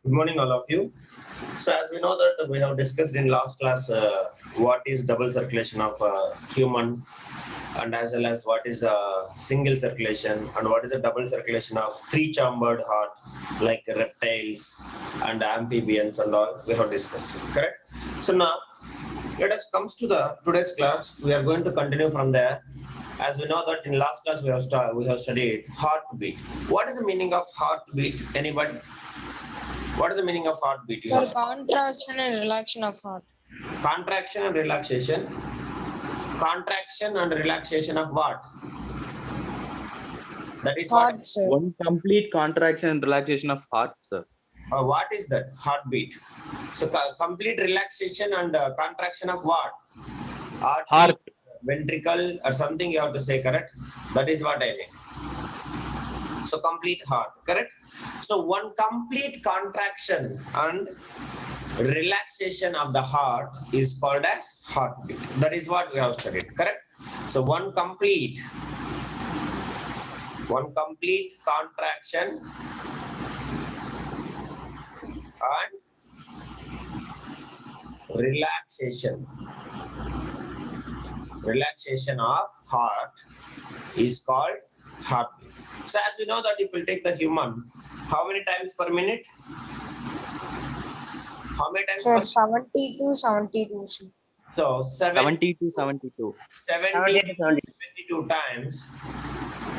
Good morning, all of you. So, as we know that we have discussed in last class what is double circulation of human, and as well as what is single circulation, and what is the double circulation of three-chambered heart, like reptiles and amphibians and all. We have discussed. Correct. So now, let us comes to the today's class. We are going to continue from there. As we know that in last class we have studied heartbeat. What is the meaning of heartbeat? Anybody? What is the meaning of heartbeat? For contraction and relaxation of heart. Contraction and relaxation. Contraction and relaxation of what? That is Heart, what? sir. One complete contraction and relaxation of heart, sir. What is that? Heartbeat. So complete relaxation and contraction of what? Heart. Ventricle or something you have to say, correct? That is what I mean. So complete heart, correct? So one complete contraction and relaxation of the heart is called as heartbeat. That is what we have studied, correct? So one complete contraction and relaxation of heart is called heartbeat. So as we know that if we take the human, how many times per minute? How many times? Sir, 72, 72. Sir. So 70 to 72. 70 to 72 times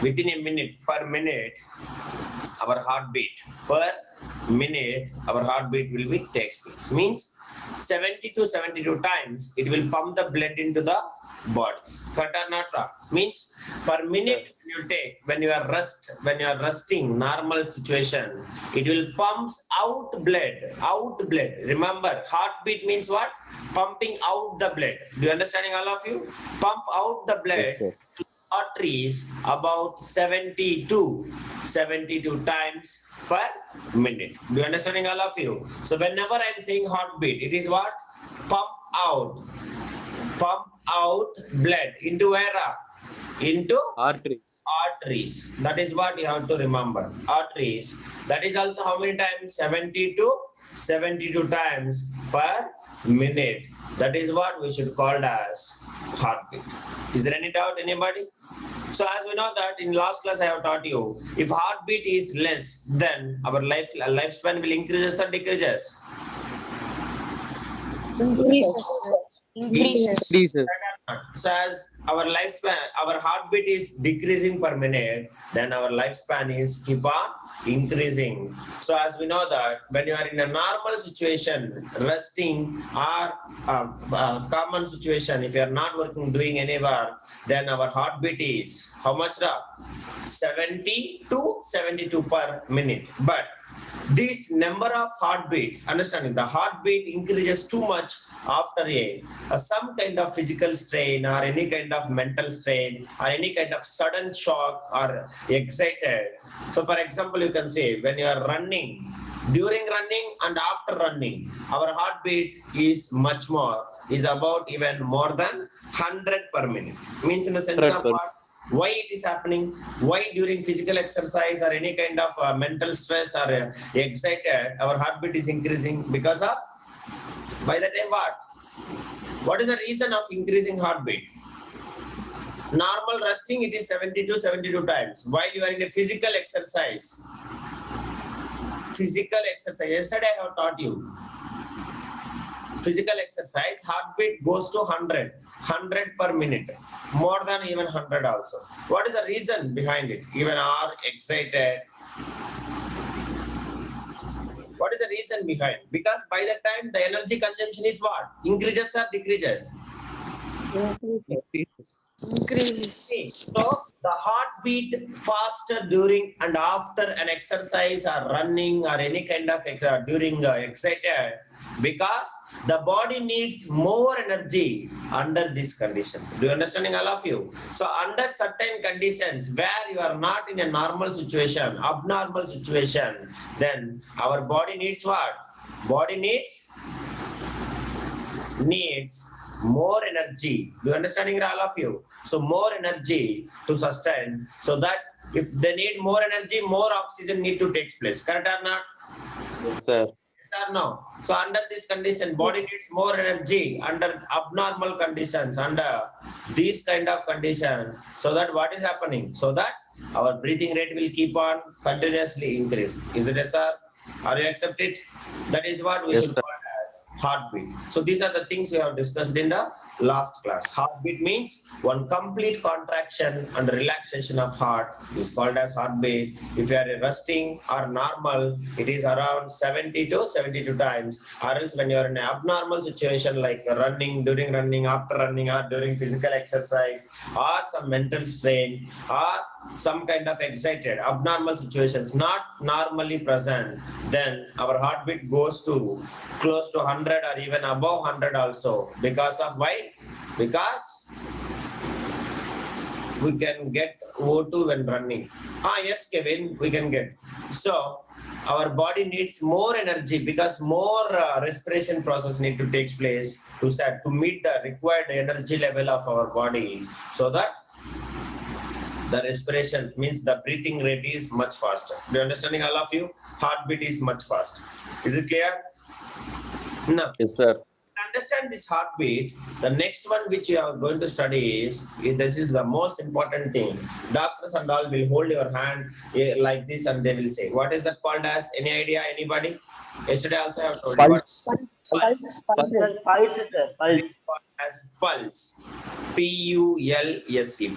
within a minute, per minute, our heartbeat per minute, our heartbeat will be takes place. Means 70 to 72 times it will pump the blood into the bodies. Correct or not? Means per minute you take when you are resting, normal situation, it will pumps out blood. Remember, heartbeat means what? Pumping out the blood. Do you understanding, all of you? Pump out the blood. Yes, sir. Arteries about 72 times per minute. Do you understanding, all of you? So whenever I am saying heartbeat, it is what? Pump out blood into where? Into arteries. That is what you have to remember. Arteries. That is also how many times? 72 times per minute. That is what we should call as heartbeat. Is there any doubt, anybody? So as we know that in last class I have taught you, if heartbeat is less, then our lifespan will increases or decreases? Increases. So as our lifespan, our heartbeat is decreasing per minute, then our lifespan is keep on increasing. So as we know that when you are in a normal situation, resting or common situation, if you are not working, doing any work, then our heartbeat is how much? 70 to 72 per minute. But this number of heartbeats, understanding the heartbeat increases too much after some kind of physical strain or any kind of mental strain or any kind of sudden shock or excited. So for example, you can say when you are running, during running and after running, our heartbeat is much more, is about even more than 100 per minute. Means in the sense of what? Why it is happening? Why during physical exercise or any kind of mental stress or excited, our heartbeat is increasing because of, by the time what? What is the reason of increasing heartbeat? Normal resting, it is 70 to 72 times. While you are in a physical exercise, yesterday I have taught you, physical exercise, heartbeat goes to 100 per minute, more than even 100 also. What is the reason behind it? Even are excited. What is the reason behind? Because by the time the energy consumption is what? Increases or decreases? Increases. So the heartbeat faster during and after an exercise or running or any kind of during excited, because the body needs more energy under these conditions. Do you understanding, all of you? So under certain conditions where you are not in a normal situation, abnormal situation, then our body needs what? Body needs more energy. Do you understanding, all of you? So more energy to sustain, so that if they need more energy, more oxygen need to take place. Correct or not? Yes, sir. Yes or no? So under this condition, body needs more energy under abnormal conditions, under these kind of conditions. So that what is happening? So that our breathing rate will keep on continuously increase. Is it yes, sir? Are you accept it? That is what we Yes, should sir. call as heartbeat. So these are the things we have discussed in the last class. Heartbeat means one complete contraction and relaxation of heart is called as heartbeat. If you are resting or normal, it is around 70 to 72 times. Or else when you are in an abnormal situation like running, during running, after running, or during physical exercise, or some mental strain, or some kind of excited, abnormal situations not normally present, then our heartbeat goes to close to 100 or even above 100 also. Because of why? Because we can get O2 when running. Yes, Kevin, we can get. So our body needs more energy because more respiration process need to take place to meet the required energy level of our body, so that the respiration means the breathing rate is much faster. Do you understanding, all of you? Heartbeat is much faster. Is it clear? Now, Yes, sir. to understand this heartbeat, the next one which you are going to study is this is the most important thing. Doctors and all will hold your hand like this and they will say, what is that called as? Any idea? Anybody? Yesterday also I have told you what Pulse. pulse. It is called as pulse. Pulse.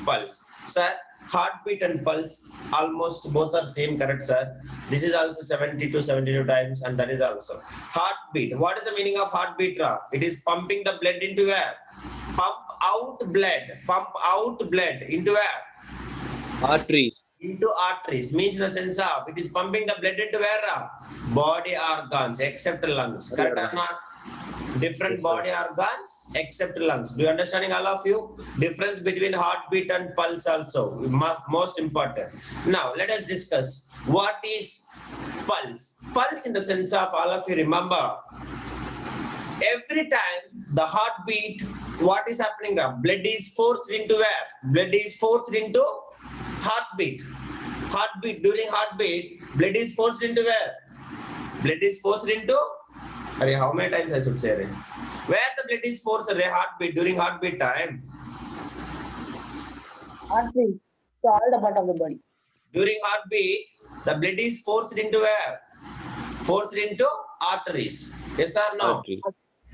Pulse. Sir, heartbeat and pulse almost both are same, correct, sir? This is also 70 to 72 times, and that is also heartbeat. What is the meaning of heartbeat, Ra? It is pumping the blood into where? Pump out blood into where? Arteries. Into arteries. Means in the sense of it is pumping the blood into where? Ra? Body organs except lungs, correct or not? Different Yes, sir. body organs except lungs. Do you understanding, all of you? Difference between heartbeat and pulse also most important. Now let us discuss what is pulse. Pulse in the sense of, all of you remember, every time the heartbeat, what is happening now? Blood is forced into where? Blood is forced into heartbeat. Heartbeat, during heartbeat, blood is forced into where? Blood is forced into, how many times I should say it? Where the blood is forced, heartbeat, during heartbeat time? Arteries. So all the part of the body. During heartbeat, the blood is forced into where? Forced into arteries. Yes or no? Arteries.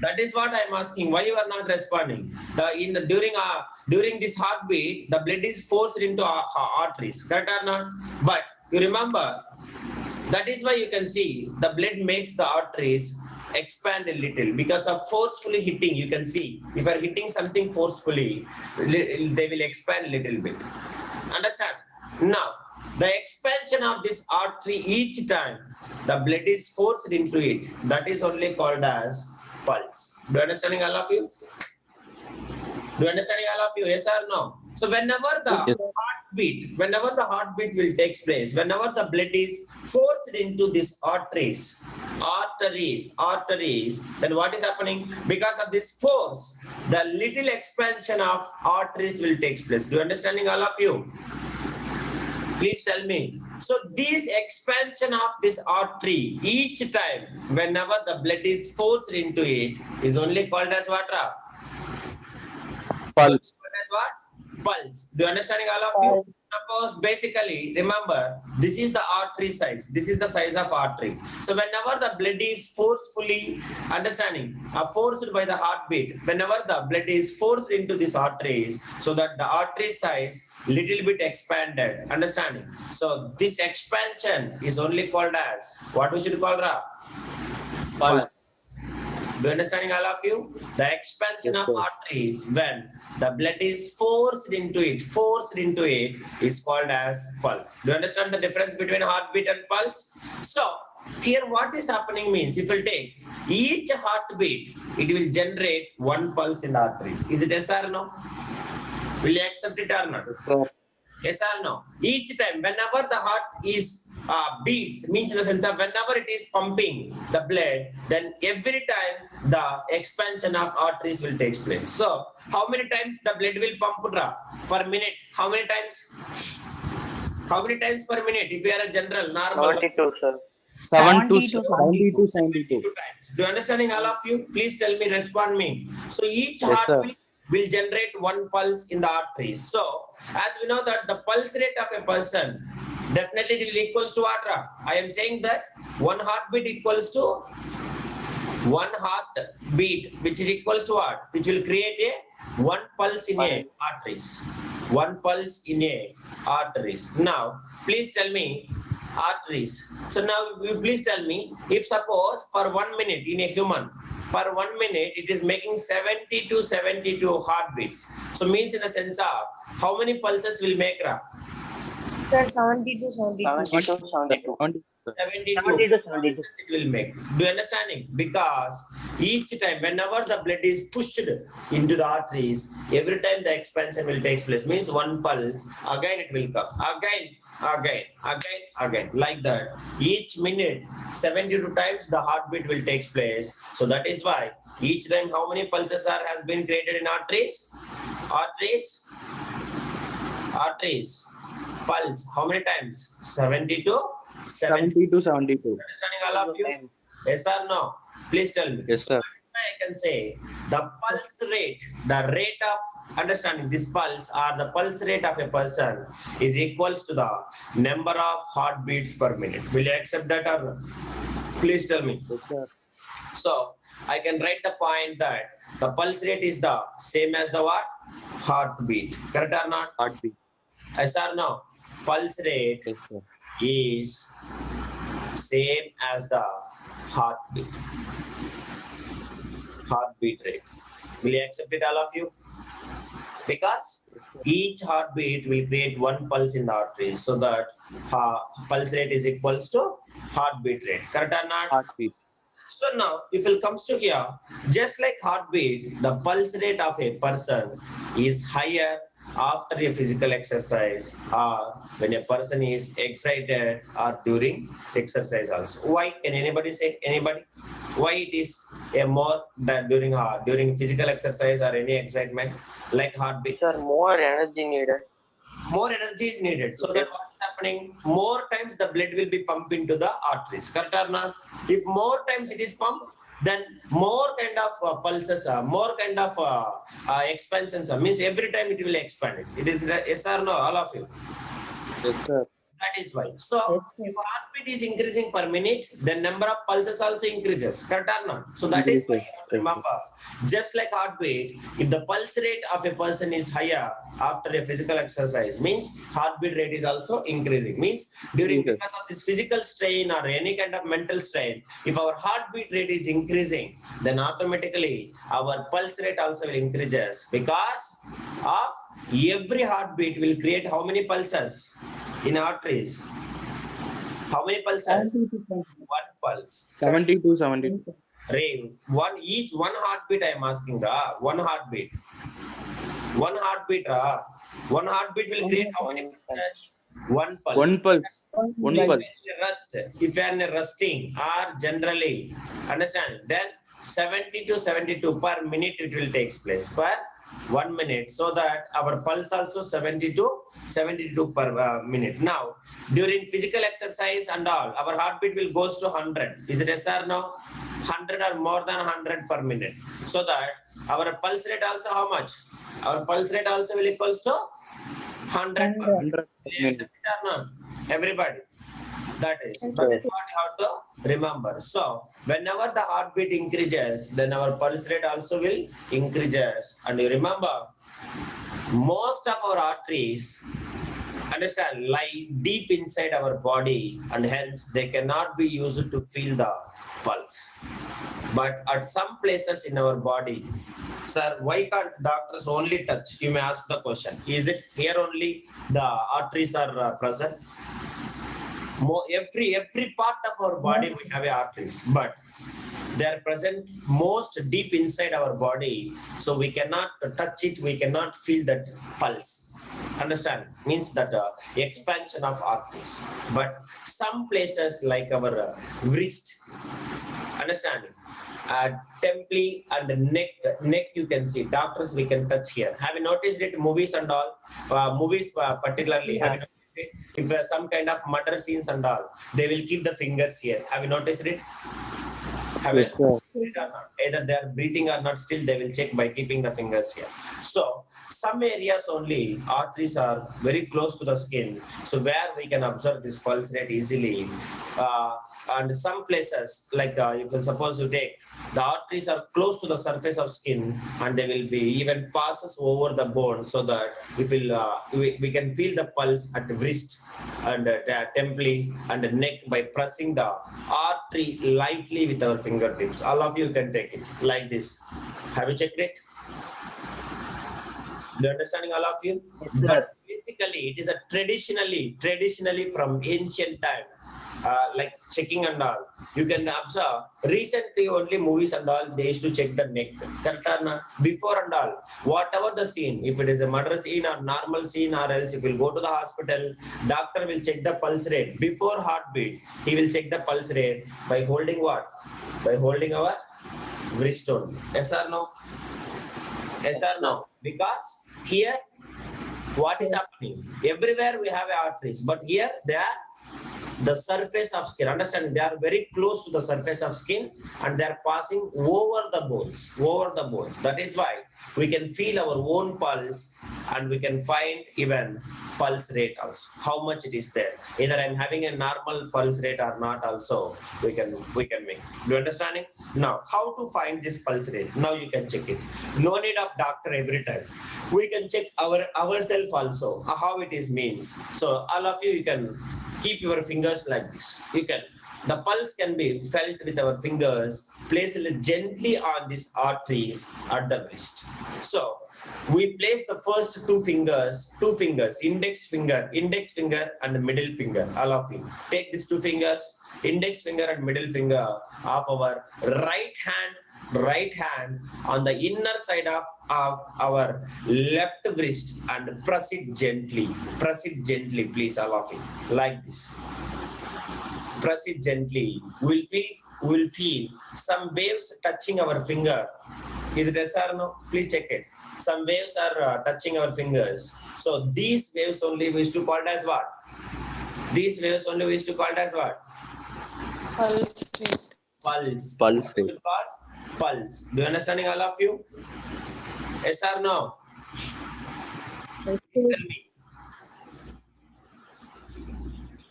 That is what I am asking. Why you are not responding? During this heartbeat, the blood is forced into arteries. Correct or not? But you remember, that is why you can see the blood makes the arteries expand a little because of forcefully hitting. You can see if you are hitting something forcefully, they will expand a little bit. Understand? Now, the expansion of this artery each time the blood is forced into it, that is only called as pulse. Do you understanding, all of you? Do you understanding, all of you? Yes or no? So whenever the heartbeat will take place, whenever the blood is forced into these arteries, then what is happening? Because of this force, the little expansion of arteries will take place. Do you understanding, all of you? Please tell me. So this expansion of this artery each time, whenever the blood is forced into it, is only called as what? Ra? Pulse. What? Pulse. Do you understanding, all of you? Suppose basically, remember, this is the artery size. This is the size of artery. So whenever the blood is forcefully, forced by the heartbeat, whenever the blood is forced into these arteries, so that the artery size little bit expanded. Understanding? So this expansion is only called as, what we should call, Ra? Pulse. Do you understanding, all of you? The expansion Yes, of sir. arteries when the blood is forced into it is called as pulse. Do you understand the difference between heartbeat and pulse? So here what is happening means, if you take each heartbeat, it will generate one pulse in the arteries. Is it yes or no? Will you accept it or not? Yes or no? Each time, whenever the heart is beats, means in the sense of whenever it is pumping the blood, then every time the expansion of arteries will take place. So, how many times the blood will pump per minute? How many times? How many times per minute? If you are a general, normal. 72, sir. 72, 72. 72. times. Do you understanding all of you? Please tell me, respond me. So each Yes, sir. heartbeat will generate one pulse in the arteries. So as we know that the pulse rate of a person definitely it will equals to what? I am saying that one heartbeat equals to one heartbeat, which is equals to what? Which will create a one pulse in a arteries. One pulse in a arteries. Now, please tell me arteries. So now you please tell me if suppose for 1 minute in a human, per 1 minute it is making 70 to 72 heartbeats. So means in the sense of how many pulses will make Ra? Sir, 70 to 72. 72. 72, sir. 72 72 to 72. pulses it will make. Do you understanding? Because each time, whenever the blood is pushed into the arteries, every time the expansion will take place. Means one pulse, again it will come. Again. Like that. Each minute, 72 times the heartbeat will take place. So that is why each time how many pulses are has been created in arteries? Arteries. Pulse. How many times? 72? 72, 72. Understanding all of you? Yes or no? Please tell me. Yes, sir. I can say the pulse rate, the rate of understanding this pulse or the pulse rate of a person is equals to the number of heartbeats per minute. Will you accept that or no? Please tell me. Yes, sir. So I can write the point that the pulse rate is the same as the what? Heartbeat. Correct or not? Heartbeat. Yes or no? Pulse rate Yes, sir. is same as the heartbeat. Heartbeat rate. Will you accept it, all of you? Because each heartbeat will create one pulse in the arteries, so that pulse rate is equals to heartbeat rate. Correct or not? Heartbeat. So now, if it comes to here, just like heartbeat, the pulse rate of a person is higher after a physical exercise or when a person is excited or during exercise also. Why? Can anybody say? Anybody? Why it is a more than during physical exercise or any excitement like heartbeat? Sir, more energy needed. More energy is needed. So that what is happening? More times the blood will be pumped into the arteries. Correct or not? If more times it is pumped, then more kind of pulses, more kind of expansions. Means every time it will expand. It is yes or no, all of you. Yes, sir. That is why. So if heartbeat is increasing per minute, then number of pulses also increases. Correct or not? So that is why you have to remember, just like heartbeat, if the pulse rate of a person is higher after a physical exercise, means heartbeat rate is also increasing. Means during Yes. because of this physical strain or any kind of mental strain, if our heartbeat rate is increasing, then automatically our pulse rate also will increases, because of every heartbeat will create how many pulses in arteries? How many pulses? One pulse. 72, 72. Ray, one heartbeat I am asking, one heartbeat. One heartbeat will create how many pulses? One pulse. One pulse. One If pulse. if you are resting or generally, understand, then 70 to 72 per minute it will take place per 1 minute, so that our pulse also 70 to 72 per minute. Now, during physical exercise and all, our heartbeat will goes to 100. Is it yes or no? 100 or more than 100 per minute. So that our pulse rate also how much? Our pulse rate also will equals to 100 per minute. 100 Will you accept it or not? Everybody. That is what you have to remember. So whenever the heartbeat increases, then our pulse rate also will increases. And you remember, most of our arteries, understand, lie deep inside our body, and hence they cannot be used to feel the pulse. But at some places in our body, sir, why can't doctors only touch? You may ask the question. Is it here only the arteries are present? Every part of our body we have arteries, but they are present most deep inside our body, so we cannot touch it, we cannot feel that pulse. Understand? Means that expansion of arteries. But some places like our wrist, understanding, temple and neck you can see. Doctors we can touch here. Have you noticed it? Movies and all, particularly. Have you noticed Okay? If some kind of murder scenes and all, they will keep the fingers here. Have you noticed it? Have Yes, you sir. it or not? Either they are breathing or not, still they will check by keeping the fingers here. So some areas only arteries are very close to the skin, so where we can observe this pulse rate easily. And some places, like if you suppose you take the arteries are close to the surface of skin, and they will be even passes over the bone, so that we can feel the pulse at the wrist and temple and the neck by pressing the artery lightly with our fingertips. All of you can take it like this. Have you checked it? Do you understanding, all of you? But basically, it is a traditionally from ancient time, like checking and all. You can observe recently only movies and all, they used to check the neck. Correct or not? Before and all, whatever the scene, if it is a murder scene or normal scene, or else if you go to the hospital, doctor will check the pulse rate before heartbeat. He will check the pulse rate by holding what? By holding our wrist only. Yes or no? Yes or no? Because here, what is happening? Everywhere we have arteries, but here they are the surface of skin. Understand? They are very close to the surface of skin, and they are passing over the bones. Over the bones. That is why we can feel our own pulse, and we can find even pulse rate also, how much it is there. Either I'm having a normal pulse rate or not, also we can make. Do you understanding? Now, how to find this pulse rate? Now you can check it. No need of doctor every time. We can check ourselves also, how it is means. So all of you can keep your fingers like this. The pulse can be felt with our fingers, place it gently on these arteries at the wrist. So we place the first two fingers, index finger and middle finger. All of you take these two fingers, index finger and middle finger of our right hand on the inner side of our left wrist, and press it gently, please, all of you, like this. Press it gently. We'll feel some waves touching our finger. Is it yes or no? Please check it. Some waves are touching our fingers. So these waves only we used to call it as what? These waves only we used to call it as what? Pulse rate. Pulse. Pulse What we should call? Pulse. Do you understanding, all of you? Yes or no? Please tell me.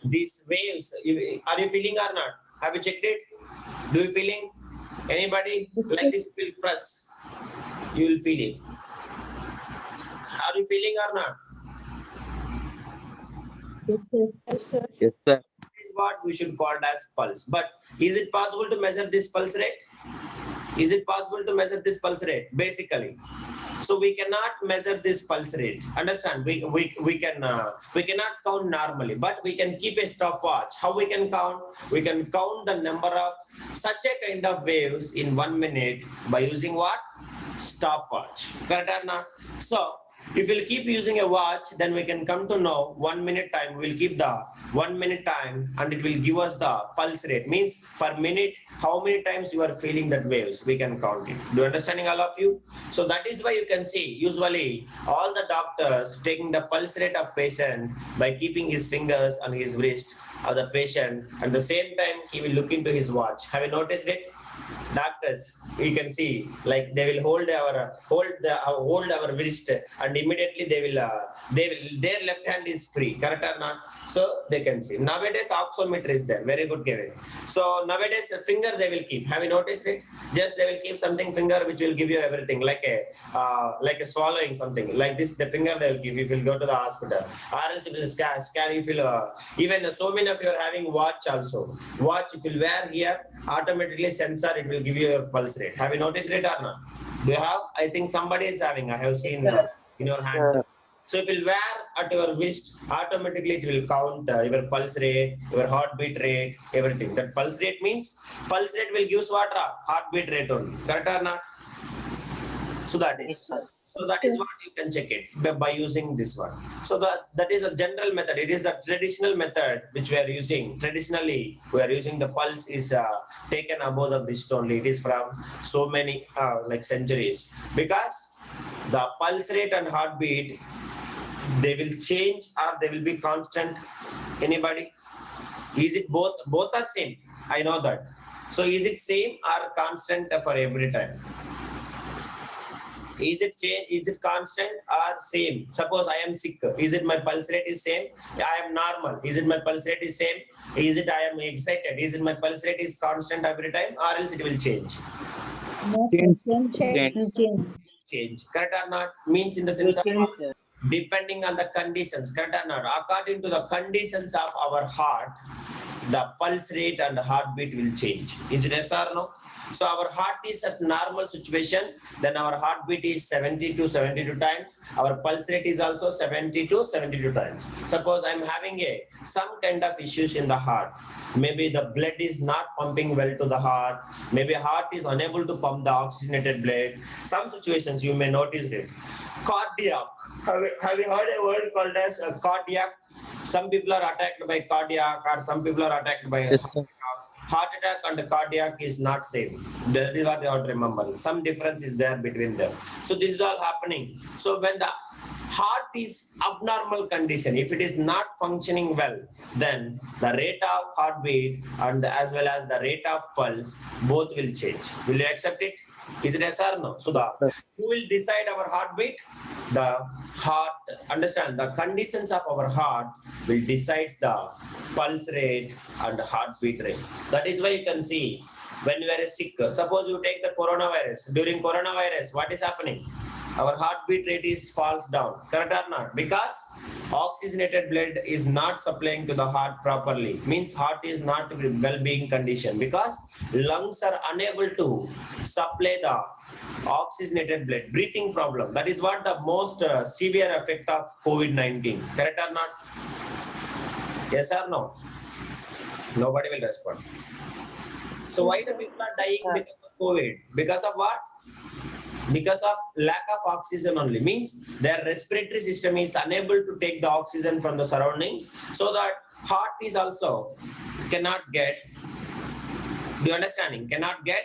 These waves, are you feeling or not? Have you checked it? Do you feeling? Anybody? Like this will press. You will feel it. Are you feeling or not? Yes, sir. Yes, sir. This is what we should call as pulse. But is it possible to measure this pulse rate? Is it possible to measure this pulse rate? Basically. So we cannot measure this pulse rate. Understand? We cannot count normally, but we can keep a stopwatch. How we can count? We can count the number of such a kind of waves in 1 minute by using what? Stopwatch. Correct or not? So if we'll keep using a watch, then we can come to know 1 minute time. We'll keep the 1 minute time, and it will give us the pulse rate. Means per minute, how many times you are feeling that waves. We can count it. Do you understanding, all of you? So that is why you can see usually all the doctors taking the pulse rate of patient by keeping his fingers on his wrist of the patient. At the same time, he will look into his watch. Have you noticed it? Doctors, you can see, like they will hold our wrist, and immediately their left hand is free. Correct or not? So they can see. Nowadays, oximeter is there. Very good, Kevin. So nowadays, a finger they will keep. Have you noticed it? Just they will keep something finger which will give you everything, like a swallowing something like this. The finger they will give if you go to the hospital, or else it will scan. If you even so many of you are having watch also. Watch if you wear here, automatically sensor it will give you your pulse rate. Have you noticed it or not? Do you have? I think somebody is having. I have seen in your hands. Yeah. So if you wear at your wrist, automatically it will count your pulse rate, your heartbeat rate, everything. That pulse rate means pulse rate will give what? Heartbeat rate only. Correct or not? So that is. So that is what you can check it by using this one. So that is a general method. It is a traditional method which we are using. Traditionally, we are using the pulse is taken above the wrist only. It is from so many like centuries, because the pulse rate and heartbeat they will change or they will be constant? Anybody? Is it both? Both are same. I know that. So is it same or constant for every time? Is it change? Is it constant or same? Suppose I am sick. Is it my pulse rate is same? I am normal. Is it my pulse rate is same? Is it I am excited? Is it my pulse rate is constant every time, or else it will change? No, Change. change. Change. Correct or not? Means in the sense of Change, sir. depending on the conditions. Correct or not? According to the conditions of our heart, the pulse rate and heartbeat will change. Is it yes or no? So our heart is at normal situation, then our heartbeat is 70 to 72 times. Our pulse rate is also 70 to 72 times. Suppose I'm having some kind of issues in the heart. Maybe the blood is not pumping well to the heart. Maybe heart is unable to pump the oxygenated blood. Some situations you may notice it. Cardiac. Have you heard a word called as cardiac? Some people are attacked by cardiac, or some people are attacked by Yes, sir. heart attack and cardiac is not same. That is what you have to remember. Some difference is there between them. So this is all happening. So when the heart is abnormal condition, if it is not functioning well, then the rate of heartbeat and as well as the rate of pulse both will change. Will you accept it? Is it yes or no? So who will decide our heartbeat? The heart. Understand, the conditions of our heart will decide the pulse rate and heartbeat rate. That is why you can see when you are sick. Suppose you take the coronavirus. During coronavirus, what is happening? Our heartbeat rate is falls down. Correct or not? Because oxygenated blood is not supplying to the heart properly. Means heart is not well-being condition because lungs are unable to supply the oxygenated blood. Breathing problem. That is what the most severe effect of COVID-19. Correct or not? Yes or no? Nobody will respond. So why the people are dying because of COVID? Because of what? Because of lack of oxygen only. Means their respiratory system is unable to take the oxygen from the surroundings, so that heart is also cannot get, do you understanding? Cannot get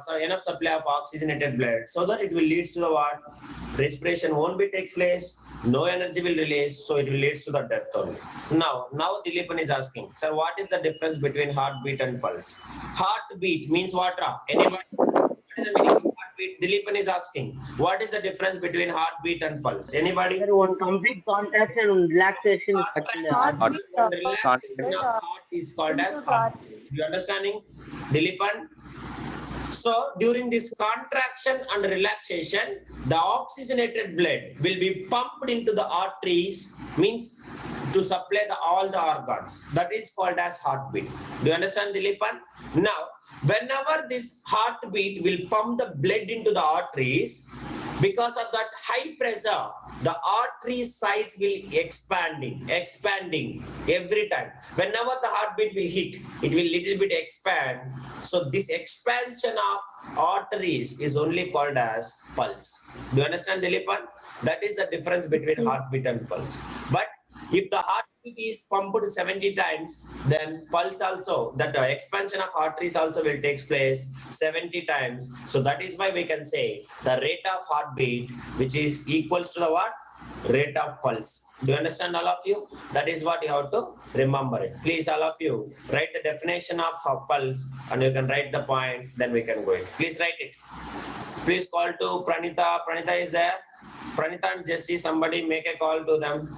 so enough supply of oxygenated blood, so that it will lead to the what? Respiration won't be takes place, no energy will release, so it will lead to the death only. Now Dilepan is asking, sir, what is the difference between heartbeat and pulse? Heartbeat means what? Anybody? What is the meaning of heartbeat? Dilepan is asking, what is the difference between heartbeat and pulse? Anybody? Sir, one complete contraction and relaxation is happening. Heartbeat, And relaxation of heart is called as heartbeat. You understanding, Dilepan? So during this contraction and relaxation, the oxygenated blood will be pumped into the arteries, means to supply all the organs. That is called as heartbeat. Do you understand, Dilepan? Now, whenever this heartbeat will pump the blood into the arteries, because of that high pressure, the artery size will expanding every time. Whenever the heartbeat will hit, it will little bit expand. So this expansion of arteries is only called as pulse. Do you understand, Dilepan? That is the difference between heartbeat and pulse. But if the heartbeat is pumped 70 times, then pulse also, that expansion of arteries also will take place 70 times. So that is why we can say the rate of heartbeat, which is equals to the what? Rate of pulse. Do you understand, all of you? That is what you have to remember it. Please, all of you, write the definition of pulse and you can write the points, then we can go in. Please write it. Please call to Pranita. Pranita is there. Pranita and Jesse, somebody make a call to them.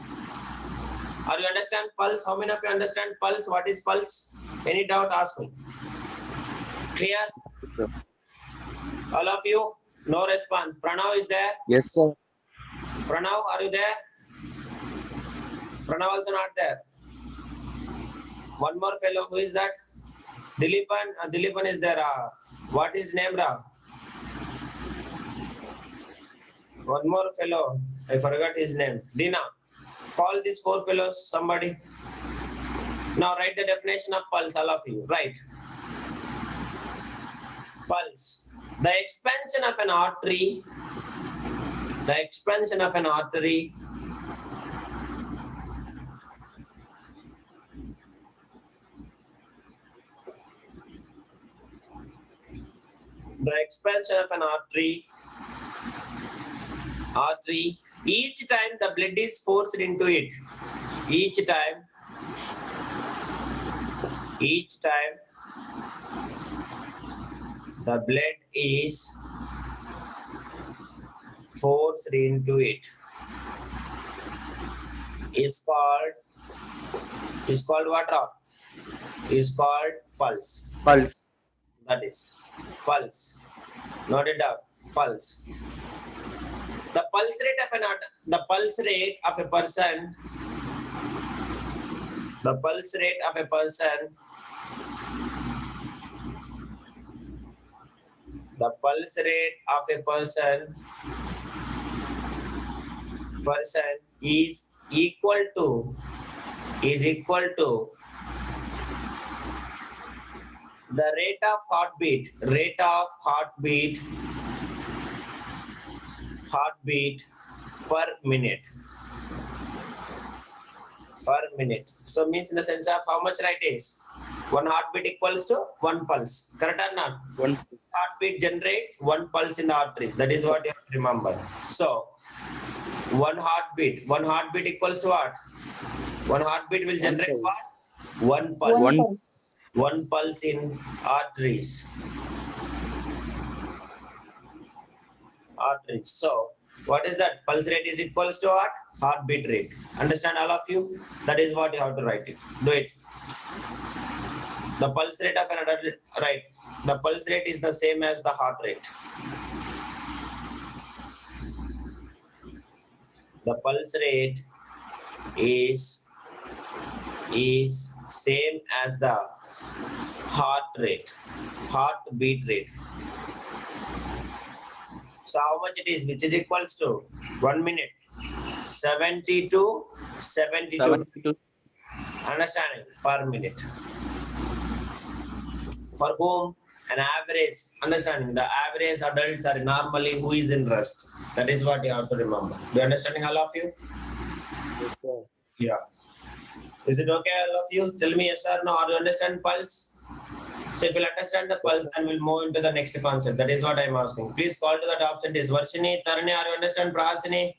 Are you understand pulse? How many of you understand pulse? What is pulse? Any doubt, ask me. Clear? Sir. All of you? No response. Pranav is there? Yes, sir. Pranav, are you there? Pranav also not there. One more fellow, who is that? Dilepan. Dilepan is there. What is name, Ra? One more fellow. I forgot his name. Dina. Call these four fellows, somebody. Now write the definition of pulse, all of you. Right. Pulse. The expansion of an artery. The expansion of an artery. The expansion of an artery Each time the blood is forced into it. Each time the blood is forced into it is called what, Ram? Is called pulse. Pulse. That is pulse. Note it down. Pulse. The pulse rate of a person. The pulse rate of a person. The pulse rate of a person is equal to the rate of heartbeat per minute. So means in the sense of how much right is one heartbeat equals to one pulse. Correct or not? One. Heartbeat generates one pulse in the arteries. That is what you have to remember. So one heartbeat equals to what? One heartbeat will generate pulse. what? One pulse. One. One pulse in arteries. So what is that? Pulse rate is equals to what? Heartbeat rate. Understand all of you? That is what you have to write it. Do it. The pulse rate of an adult, right? The pulse rate is the same as the heart rate. The pulse rate is same as the heartbeat rate. So how much it is, which is equals to 1 minute? 72. 72. Understanding? Per minute. For whom? An average, understanding, the average adults are normally who is in rest. That is what you have to remember. Do you understanding all of you? Yes, sir. Yeah. Is it okay, all of you? Tell me yes or no. Are you understand pulse? So if you understand the pulse, then we'll move into the next concept. That is what I'm asking. Please call to that option. Is Varshini, Tarani, are you understand Prasini?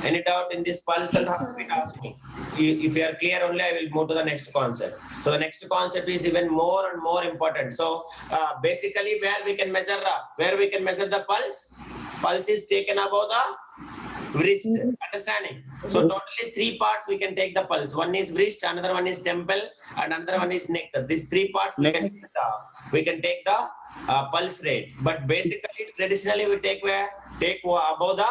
Any doubt in this pulse and heartbeat? Ask me. If you are clear only, I will move to the next concept. So the next concept is even more and more important. So basically where we can measure the pulse? Pulse is taken above the wrist. Understanding? So totally 3 parts we can take the pulse. One is wrist, another one is temple, and another one is neck. These 3 parts we can take the pulse rate. But basically traditionally we take above the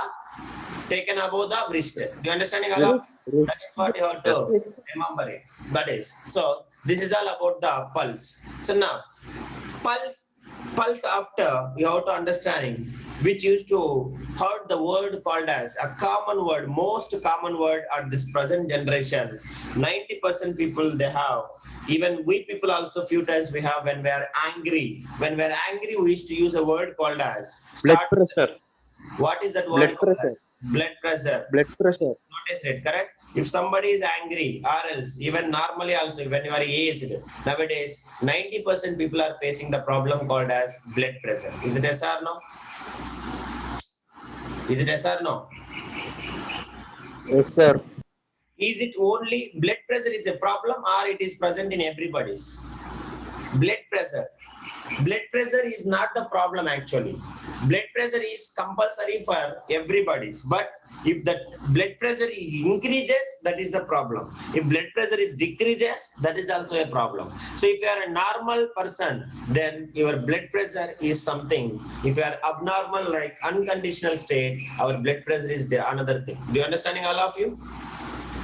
wrist. Do you understanding all of? That is what you have to remember it. That is. So this is all about the pulse. So now pulse after you have to understanding, which used to heard the word called as a common word, most common word at this present generation. 90% people they have. Even we people also few times we have when we are angry. When we are angry, we used to use a word called as Blood pressure. What is that word? Blood called pressure. as? Blood pressure. Blood pressure. Notice it, correct? If somebody is angry, or else even normally also when you are aged, nowadays 90% people are facing the problem called as blood pressure. Is it yes or no? Is it yes or no? Yes, sir. Is it only blood pressure is a problem, or it is present in everybody's? Blood pressure. Blood pressure is not the problem actually. Blood pressure is compulsory for everybody's. But if the blood pressure is increases, that is the problem. If blood pressure is decreases, that is also a problem. So if you are a normal person, then your blood pressure is something. If you are abnormal, like unconditional state, our blood pressure is another thing. Do you understanding all of you?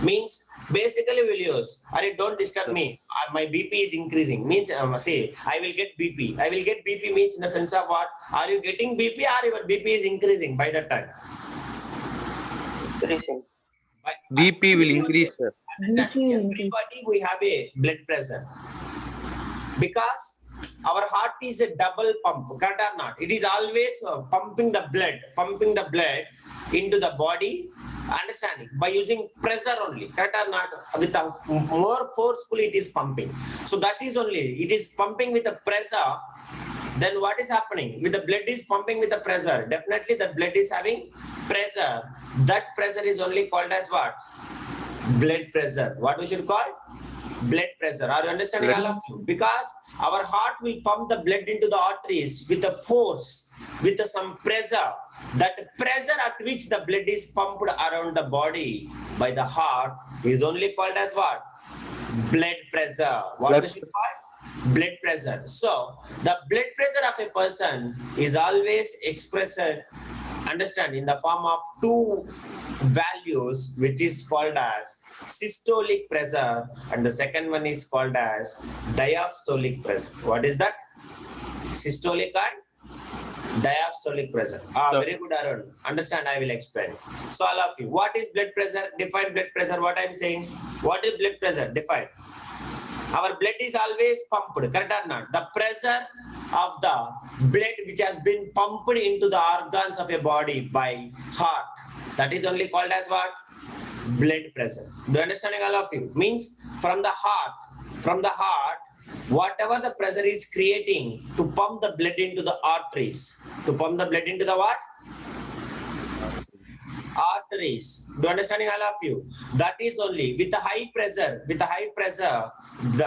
Means basically we'll use, don't disturb me, my BP is increasing, means say I will get BP. I will get BP means in the sense of what? Are you getting BP or your BP is increasing by that time? Increasing. BP will increase, sir. Everybody we have a blood pressure. Because our heart is a double pump, correct or not? It is always pumping the blood into the body. Understanding by using pressure only, correct or not? With a more forcefully it is pumping. So that is only, it is pumping with the pressure. Then what is happening? With the blood is pumping with the pressure. Definitely the blood is having pressure, that pressure is only called as what? Blood pressure. What we should call? Blood pressure. Are you understanding Blood all of you? Because our heart will pump the blood into the arteries with a force, with some pressure. That pressure at which the blood is pumped around the body by the heart is only called as what? Blood pressure. What Blood we should call? Blood pressure. So the blood pressure of a person is always expressed, understand, in the form of two values, which is called as systolic pressure, and the second one is called as diastolic pressure. What is that? Systolic and diastolic pressure. Sir. Very good, Arun. Understand, I will explain. So all of you, what is blood pressure? Define blood pressure. What I am saying? What is blood pressure? Define. Our blood is always pumped, correct or not? The pressure of the blood which has been pumped into the organs of a body by heart, that is only called as what? Blood pressure. Do you understanding, all of you? Means from the heart, whatever the pressure is creating to pump the blood into the arteries, to pump the blood into the what? Arteries. Do you understanding, all of you? That is only with a high pressure, the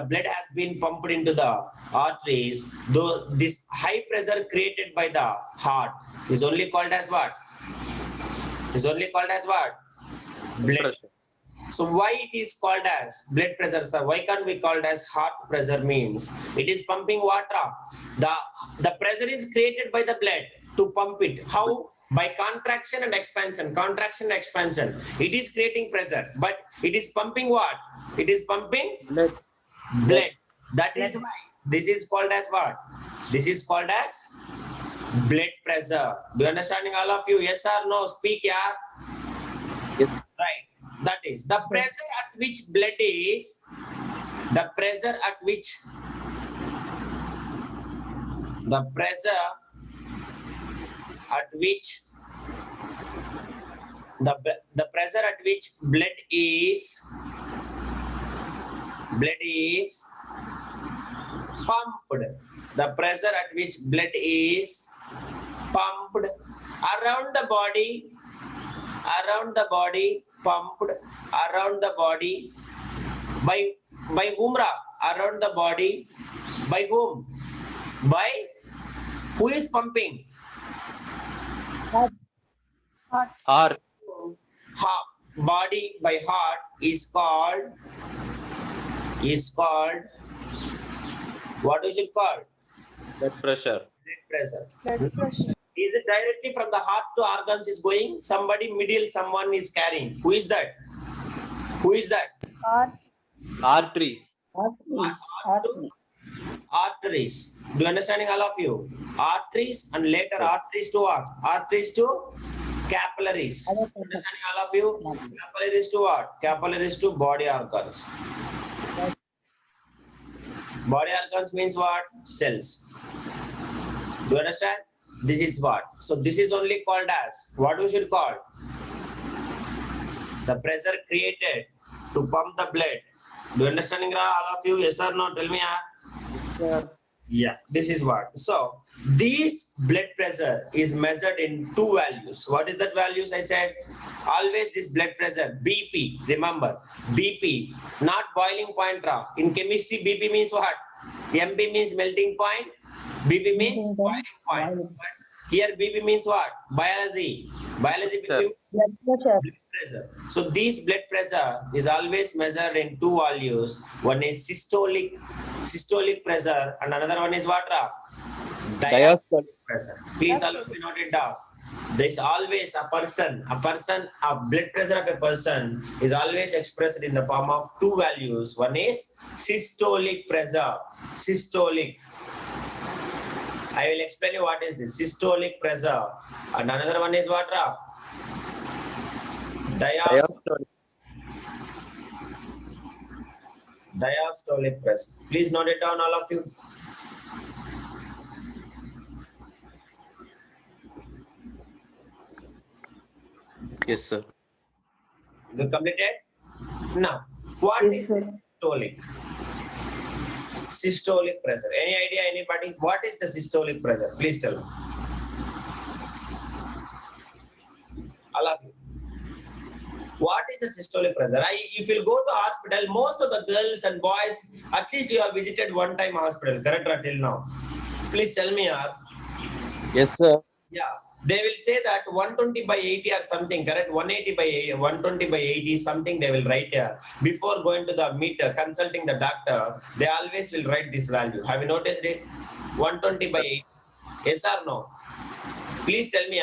blood has been pumped into the arteries. Though this high pressure created by the heart is only called as what? Is only called as what? Blood. Pressure. So why it is called as blood pressure, sir? Why can't we call it as heart pressure? Means it is pumping water. The pressure is created by the blood to pump it. How? By contraction and expansion. Contraction and expansion. It is creating pressure, but it is pumping what? It is pumping Blood. blood. That is why this is called as what? This is called as blood pressure. Do you understanding, all of you? Yes or no? Speak, yeah. Yes. Right. That is the pressure at which blood is, the pressure at which the pressure at which the pressure at which blood is pumped, the pressure at which blood is pumped around the body, pumped around the body by whom? Around the body by whom? By who is pumping? Heart. Body by heart is called what we should call? Blood pressure. Blood pressure. Blood pressure. Is it directly from the heart to organs is going? Somebody middle, someone is carrying. Who is that? Who is that? Heart. Arteries. Arteries. Do you understanding, all of you? Arteries and later arteries to what? Arteries to capillaries. Understanding, all of you? Capillaries to what? Capillaries to body organs. Body organs means what? Cells. Do you understand? This is what? So this is only called as what we should call? The pressure created to pump the blood. Do you understanding, all of you? Yes or no? Tell me. Yeah, this is what. So this blood pressure is measured in two values. What is that values? I said always this blood pressure, BP. Remember, BP, not boiling point. In chemistry, BP means what? MP means melting point. BP means boiling point. But here BP means what? Biology. Biology BP means Blood pressure. blood pressure. So this blood pressure is always measured in two values. One is systolic pressure, and another one is what? Diastolic. Pressure. Please all of you note it down. There's always a blood pressure of a person is always expressed in the form of two values. One is systolic pressure. Systolic. I will explain you what is this systolic pressure. And another one is what? Diastolic. Diastolic pressure. Please note it down, all of you. Yes, sir. You completed? Now, what is systolic? Systolic pressure. Any idea, anybody? What is the systolic pressure? Please tell me. All of you. What is the systolic pressure? If you go to hospital, most of the girls and boys, at least you have visited one time hospital, correct or till now? Please tell me, Yes, sir. yeah. They will say that 120 by 80 or something, correct? 180 by 80, 120 by 80, something they will write here. Before going to the meter, consulting the doctor, they always will write this value. Have you noticed it? 120 by 80. Yes or no? Please tell me,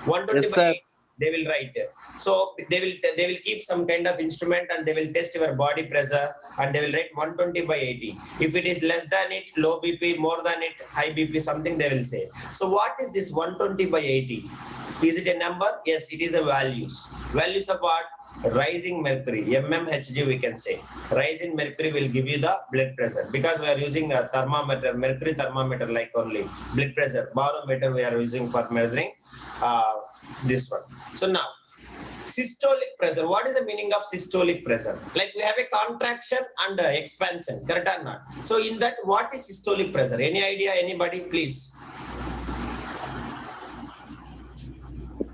120 Yes, by sir. 80, they will write. So they will keep some kind of instrument and they will test your body pressure and they will write 120 by 80. If it is less than it, low BP, more than it, high BP, something they will say. So what is this 120 by 80? Is it a number? Yes, it is a values. Values of what? Rising mercury, mmHg we can say. Rising mercury will give you the blood pressure because we are using a thermometer, mercury thermometer like only. Blood pressure, barometer we are using for measuring this one. So now, systolic pressure. What is the meaning of systolic pressure? Like we have a contraction and expansion, correct or not? So in that, what is systolic pressure? Any idea? Anybody, please?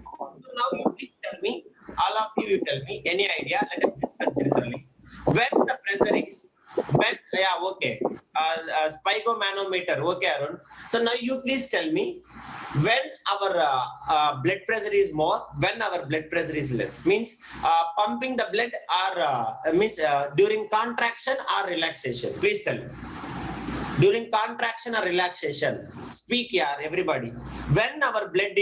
So now you please tell me, all of you tell me, any idea? Let us discuss generally. When the pressure is, okay, spigomanometer, okay, Arun. So now you please tell me, when our blood pressure is more, when our blood pressure is less, means pumping the blood or means during contraction or relaxation. Please tell me. During contraction or relaxation, speak here, everybody. When our blood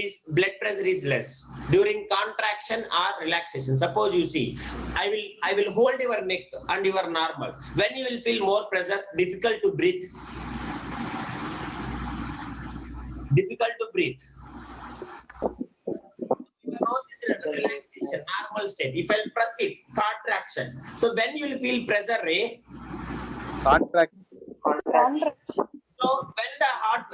pressure is less, during contraction or relaxation. Suppose you see, I will hold your neck and you are normal. When you will feel more pressure, difficult to breathe. Difficult to breathe. Your nose is in a relaxation, normal state. If I press it, contraction. So when you will feel pressure, Contract. so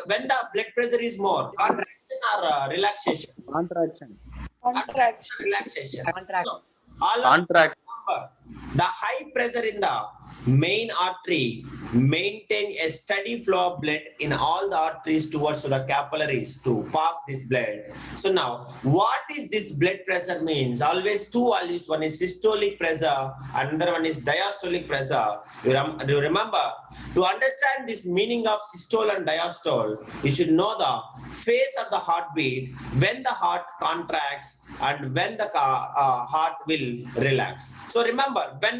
when the blood pressure is more, contraction or relaxation? Contraction. Contraction, relaxation. Contract. So, all of Contract. remember, the high pressure in the main artery maintain a steady flow of blood in all the arteries towards to the capillaries to pass this blood. So now, what is this blood pressure means? Always two values. One is systolic pressure, another one is diastolic pressure. You remember, to understand this meaning of systole and diastole, you should know the phase of the heartbeat, when the heart contracts and when the heart will relax. So remember, when